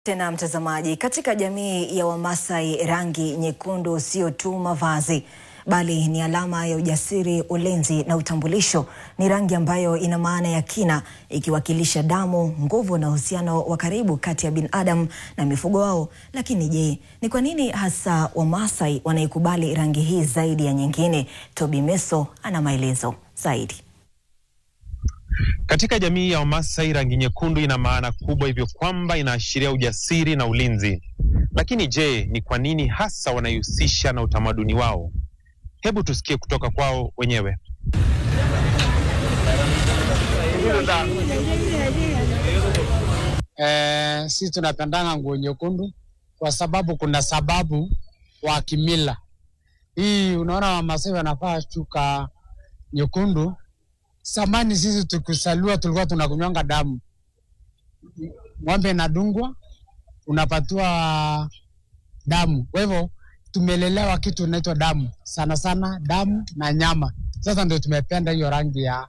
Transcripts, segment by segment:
Tena mtazamaji, katika jamii ya Wamasai rangi nyekundu sio tu mavazi bali ni alama ya ujasiri, ulinzi na utambulisho. Ni rangi ambayo ina maana ya kina, ikiwakilisha damu, nguvu na uhusiano wa karibu kati ya binadamu na mifugo wao. Lakini je, ni kwa nini hasa Wamasai wanaikubali rangi hii zaidi ya nyingine? Toby Meso ana maelezo zaidi. Katika jamii ya Wamasai rangi nyekundu ina maana kubwa hivyo kwamba inaashiria ujasiri na ulinzi. Lakini je, ni kwa nini hasa wanaihusisha na utamaduni wao? Hebu tusikie kutoka kwao wenyewe. Sisi tunapendanga nguo nyekundu kwa sababu kuna sababu wa kimila. Hii unaona Wamasai wanavaa shuka nyekundu. Zamani sisi tukisaliwa tulikuwa tunakunywanga damu. Ng'ombe inadungwa, unapatiwa damu. Kwa hivyo tumelelewa kitu inaitwa damu. Sana sana damu na nyama. Sasa ndio tumependa hiyo rangi ya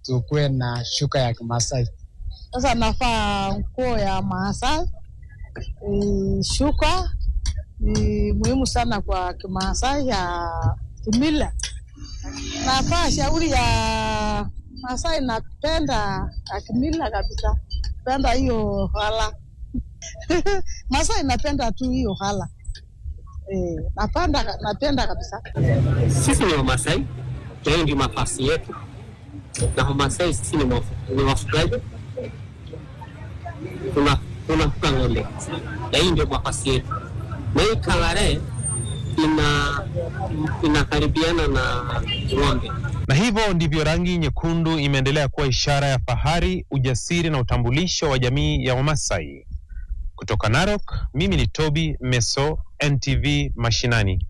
tukue na shuka ya Kimasai. Sasa nafaa nguo ya Maasai. Shuka ni muhimu sana kwa Kimasai ya kimila. Nafaa shauri ya Masai napenda kimila kabisa. Napenda hiyo hala. Masai napenda tu hiyo hala. Napenda kabisa. Sisi ni Wamasai, hiyo ndio mavazi yetu. Na Wamasai sisi ni wafugaji. Tunafuga ng'ombe. Na hiyo ndio mavazi yetu. Na hii kalare inakaribiana na ng'ombe. Na hivyo ndivyo rangi nyekundu imeendelea kuwa ishara ya fahari, ujasiri na utambulisho wa jamii ya Wamasai. Kutoka Narok, mimi ni Toby Meso, NTV Mashinani.